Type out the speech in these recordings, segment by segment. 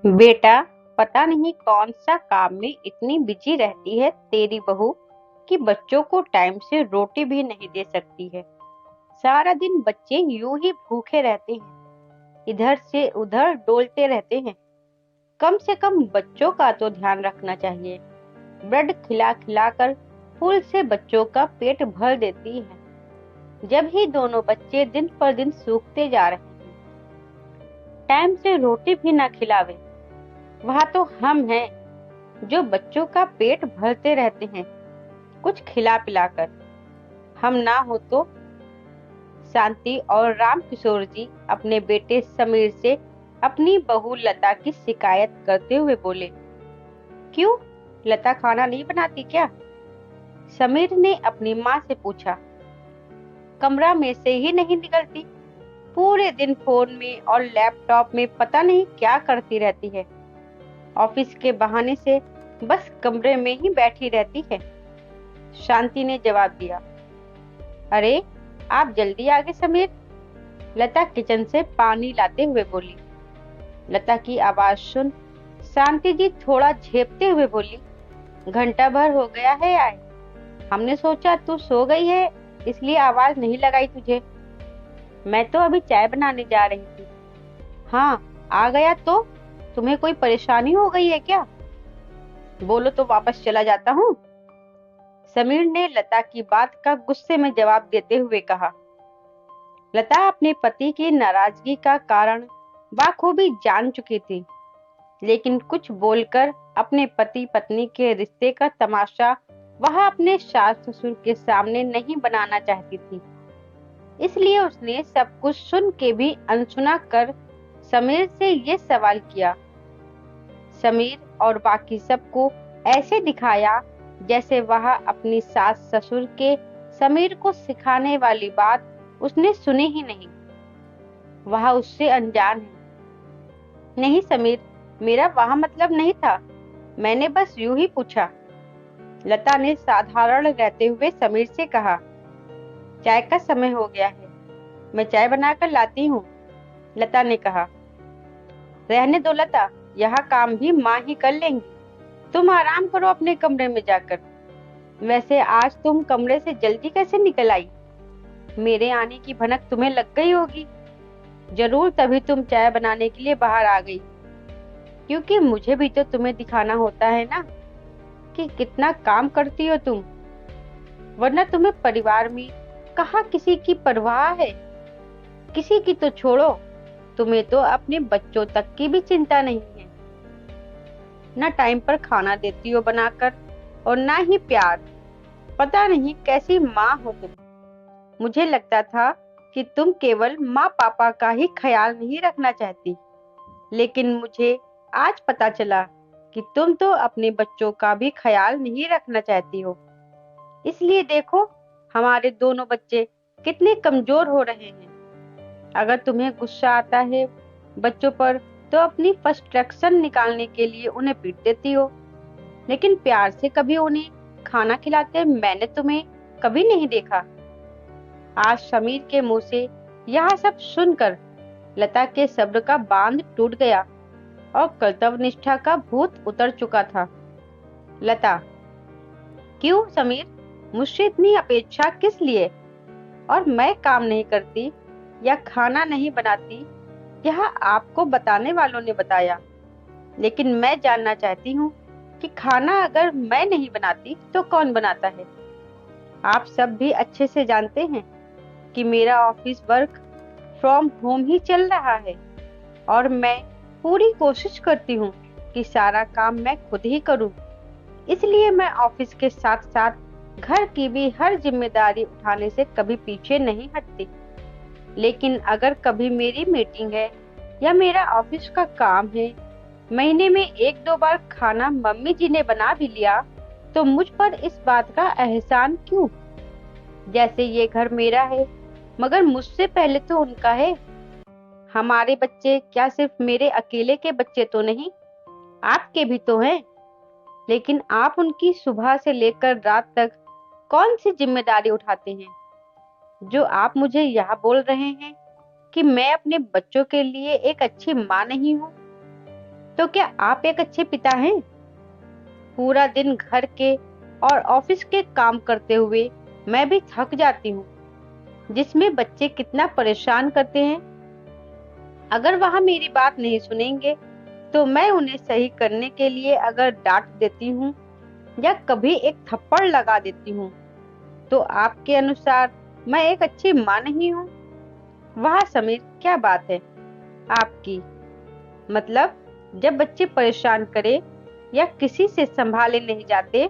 बेटा, पता नहीं कौन सा काम में इतनी बिजी रहती है तेरी बहू कि बच्चों को टाइम से रोटी भी नहीं दे सकती है। सारा दिन बच्चे यूं ही भूखे रहते हैं, इधर से उधर डोलते रहते हैं। कम से कम बच्चों का तो ध्यान रखना चाहिए। ब्रेड खिला खिला कर फूल से बच्चों का पेट भर देती है, जब ही दोनों बच्चे दिन पर दिन सूखते जा रहे हैं। टाइम से रोटी भी ना खिलावे, वहाँ तो हम हैं जो बच्चों का पेट भरते रहते हैं कुछ खिला पिलाकर। हम ना हो तो शांति और राम किशोर जी अपने बेटे समीर से अपनी बहू लता की शिकायत करते हुए बोले, क्यों, लता खाना नहीं बनाती क्या? समीर ने अपनी माँ से पूछा। कमरा में से ही नहीं निकलती, पूरे दिन फोन में और लैपटॉप में पता नहीं क्या करती रहती है। ऑफिस के बहाने से बस कमरे में ही बैठी रहती है। शांति ने जवाब दिया। अरे, आप जल्दी आ गए समीर, लता किचन से पानी लाते हुए बोली। लता की आवाज सुन शांति जी थोड़ा झेपते हुए बोली, घंटा भर हो गया है आए। हमने सोचा तू सो गई है, इसलिए आवाज नहीं लगाई तुझे। मैं तो अभी चाय बनाने जा रही थी। हाँ, आ गया तो तुम्हें कोई परेशानी हो गई है क्या? बोलो तो वापस चला जाता हूँ। समीर ने लता की बात का गुस्से में जवाब देते हुए कहा। लता अपने पति की नाराजगी का कारण बाखूबी जान चुकी थी, लेकिन कुछ बोलकर अपने पति पत्नी के रिश्ते का तमाशा वह अपने सास ससुर के सामने नहीं बनाना चाहती थी। इसलिए उसने सब कुछ सुन के भी अनसुना कर समीर से ये सवाल किया। समीर और बाकी सबको ऐसे दिखाया जैसे वह अपनी सास ससुर के समीर को सिखाने वाली बात उसने सुनी ही नहीं। वह उससे अनजान है। नहीं समीर, मेरा वह मतलब नहीं था, मैंने बस यूं ही पूछा। लता ने साधारण रहते हुए समीर से कहा। चाय का समय हो गया है, मैं चाय बनाकर लाती हूँ, लता ने कहा। रहने दो लता, यह काम भी माँ ही कर लेंगी, तुम आराम करो अपने कमरे में जाकर। वैसे आज तुम कमरे से जल्दी कैसे निकल आई? मेरे आने की भनक तुम्हें लग गई होगी, जरूर तभी तुम चाय बनाने के लिए बाहर आ गई। क्योंकि मुझे भी तो तुम्हें दिखाना होता है ना कि कितना काम करती हो तुम, वरना तुम्हें परिवार में कहाँ किसी की परवाह है। किसी की तो छोड़ो, तुम्हें तो अपने बच्चों तक की भी चिंता नहीं है। ना टाइम पर खाना देती हो बनाकर और ना ही प्यार। पता नहीं कैसी माँ हो तुम। मुझे लगता था कि तुम केवल माँ पापा का ही ख्याल नहीं रखना चाहती, लेकिन मुझे आज पता चला कि तुम तो अपने बच्चों का भी ख्याल नहीं रखना चाहती हो। इसलिए देखो, हमारे दोनों बच्चे कितने कमजोर हो रहे हैं। अगर तुम्हें गुस्सा आता है बच्चों पर तो अपनी फ्रस्ट्रेशन निकालने के लिए उन्हें पीट देती हो, लेकिन प्यार से कभी उन्हें खाना खिलाते मैंने तुम्हें कभी नहीं देखा। आज समीर के मुंह से यह सब सुनकर लता के सब्र का बांध टूट गया और कर्तव्य निष्ठा का भूत उतर चुका था। लता, क्यों समीर, मुझसे इतनी अपेक्षा किस लिए? और मैं काम नहीं करती या खाना नहीं बनाती, यह आपको बताने वालों ने बताया, लेकिन मैं जानना चाहती हूँ कि खाना अगर मैं नहीं बनाती तो कौन बनाता है? आप सब भी अच्छे से जानते हैं कि मेरा ऑफिस वर्क फ्रॉम होम ही चल रहा है और मैं पूरी कोशिश करती हूँ कि सारा काम मैं खुद ही करूँ। इसलिए मैं ऑफिस के साथ साथ घर की भी हर जिम्मेदारी उठाने से कभी पीछे नहीं हटती। लेकिन अगर कभी मेरी मीटिंग है या मेरा ऑफिस का काम है, महीने में एक दो बार खाना मम्मी जी ने बना भी लिया, तो मुझ पर इस बात का एहसान क्यों? जैसे ये घर मेरा है, मगर मुझसे पहले तो उनका है। हमारे बच्चे क्या सिर्फ मेरे अकेले के बच्चे तो नहीं, आपके भी तो हैं। लेकिन आप उनकी सुबह से लेकर रात तक कौन सी जिम्मेदारी उठाते हैं, जो आप मुझे यह बोल रहे हैं कि मैं अपने बच्चों के लिए एक अच्छी माँ नहीं हूँ? तो क्या आप एक अच्छे पिता हैं? पूरा दिन घर के और ऑफिस के काम करते हुए मैं भी थक जाती हूँ, जिसमें बच्चे कितना परेशान करते हैं। अगर वह मेरी बात नहीं सुनेंगे तो मैं उन्हें सही करने के लिए अगर डांट देती हूँ या कभी एक थप्पड़ लगा देती हूँ, तो आपके अनुसार मैं एक अच्छी माँ नहीं हूँ? वाह समीर, क्या बात है आपकी। मतलब जब बच्चे परेशान करे या किसी से संभाले नहीं जाते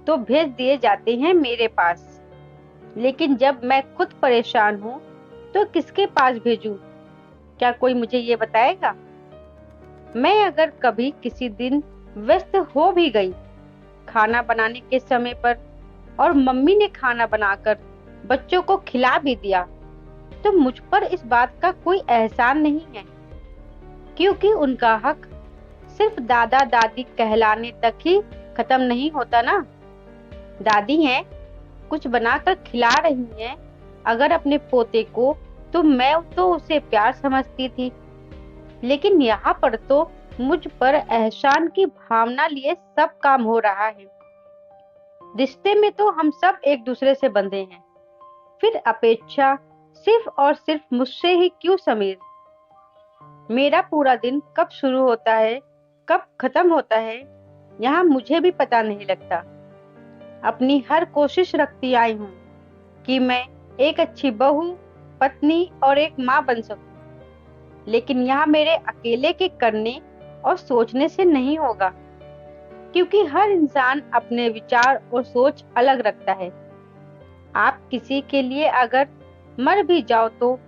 तो भेज दिए जाते हैं मेरे पास, लेकिन जब मैं खुद परेशान हूँ तो किसके पास भेजूं? क्या कोई मुझे ये बताएगा? मैं अगर कभी किसी दिन व्यस्त हो भी गई खाना बनाने के समय पर और मम्मी ने खाना बनाकर बच्चों को खिला भी दिया, तो मुझ पर इस बात का कोई एहसान नहीं है, क्योंकि उनका हक सिर्फ दादा दादी कहलाने तक ही खत्म नहीं होता ना। दादी हैं, कुछ बनाकर खिला रही हैं अगर अपने पोते को, तो मैं तो उसे प्यार समझती थी, लेकिन यहाँ पर तो मुझ पर एहसान की भावना लिए सब काम हो रहा है। रिश्ते में तो हम सब एक दूसरे से बंधे हैं, फिर अपेक्षा सिर्फ और सिर्फ मुझसे ही क्यों समीर? मेरा पूरा दिन कब शुरू होता है, कब खत्म होता है, यहाँ मुझे भी पता नहीं लगता। अपनी हर कोशिश रखती आई हूँ कि मैं एक अच्छी बहू, पत्नी और एक माँ बन सकूं, लेकिन यहाँ मेरे अकेले के करने और सोचने से नहीं होगा, क्योंकि हर इंसान अपने विचार और सोच अलग रखता है। आप किसी के लिए अगर मर भी जाओ तो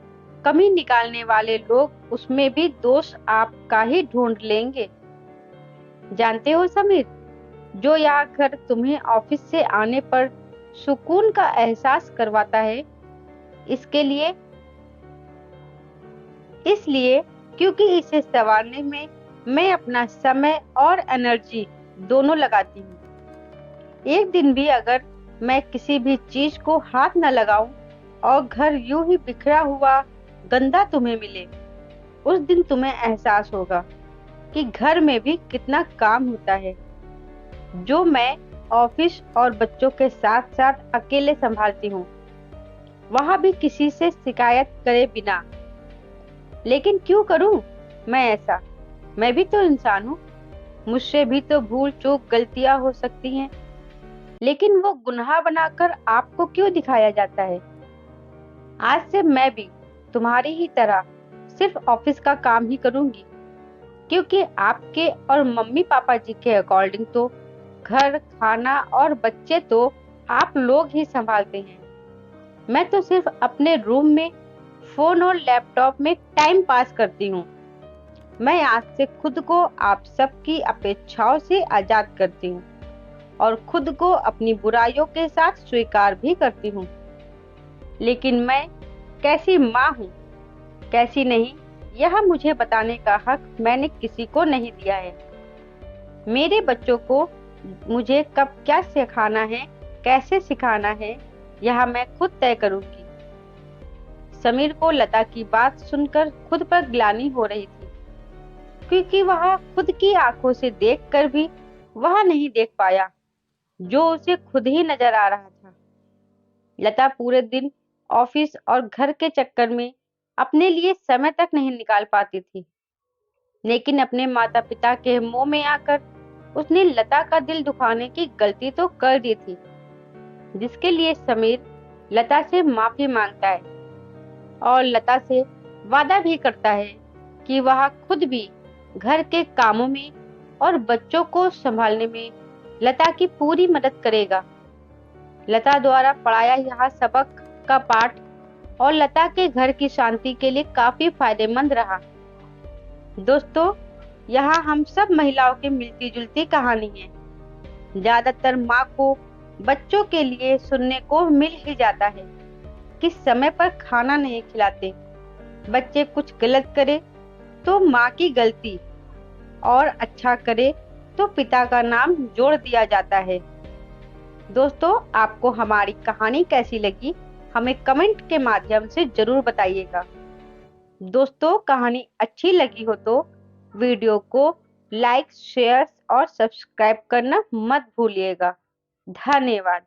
कमी निकालने वाले लोग उसमें भी दोष आपका ही ढूंढ लेंगे। जानते हो समीर, जो यहाँ घर तुम्हें ऑफिस से आने पर सुकून का एहसास करवाता है, इसके लिए इसलिए क्योंकि इसे संवारने में मैं अपना समय और एनर्जी दोनों लगाती हूँ। एक दिन भी अगर मैं किसी भी चीज को हाथ न लगाऊं और घर यूं ही बिखरा हुआ गंदा तुम्हें मिले, उस दिन तुम्हें एहसास होगा कि घर में भी कितना काम होता है, जो मैं ऑफिस और बच्चों के साथ साथ अकेले संभालती हूँ, वहां भी किसी से शिकायत करे बिना। लेकिन क्यों करूं मैं ऐसा? मैं भी तो इंसान हूँ, मुझसे भी तो भूल चूक गलतियां हो सकती हैं, लेकिन वो गुनाह बनाकर आपको क्यों दिखाया जाता है? आज से मैं भी तुम्हारी ही तरह सिर्फ ऑफिस का काम ही करूंगी, क्योंकि आपके और मम्मी पापा जी के अकॉर्डिंग तो घर, खाना और बच्चे तो आप लोग ही संभालते हैं। मैं तो सिर्फ अपने रूम में फोन और लैपटॉप में टाइम पास करती हूँ। मैं आज से खुद को आप सबकी अपेक्षाओं से आजाद करती हूँ और खुद को अपनी बुराइयों के साथ स्वीकार भी करती हूँ। लेकिन मैं कैसी माँ हूँ, कैसी नहीं, यह मुझे बताने का हक मैंने किसी को नहीं दिया है। मेरे बच्चों को मुझे कब क्या सिखाना है, कैसे सिखाना है, यह मैं खुद तय करूंगी। समीर को लता की बात सुनकर खुद पर ग्लानि हो रही थी, क्योंकि वह खुद की आंखों से देखकर भी वह नहीं देख पाया जो उसे खुद ही नजर आ रहा था। लता पूरे दिन ऑफिस और घर के चक्कर में अपने लिए समय तक नहीं निकाल पाती थी, लेकिन अपने माता पिता के मुंह में आकर उसने लता का दिल दुखाने की गलती तो कर दी थी, जिसके लिए समीर लता से माफी मांगता है और लता से वादा भी करता है कि वह खुद भी घर के कामों में और बच्चों को संभालने में लता की पूरी मदद करेगा। लता द्वारा पढ़ाया यह सबक का पाठ और लता के घर की शांति के लिए काफी फायदेमंद रहा। दोस्तों, यहाँ हम सब महिलाओं की मिलती जुलती कहानी है। ज्यादातर माँ को बच्चों के लिए सुनने को मिल ही जाता है कि समय पर खाना नहीं खिलाते, बच्चे कुछ गलत करे तो माँ की गलती, और अच्छा करे तो पिता का नाम जोड़ दिया जाता है। दोस्तों, आपको हमारी कहानी कैसी लगी, हमें कमेंट के माध्यम से जरूर बताइएगा। दोस्तों, कहानी अच्छी लगी हो तो वीडियो को लाइक, शेयर और सब्सक्राइब करना मत भूलिएगा। धन्यवाद।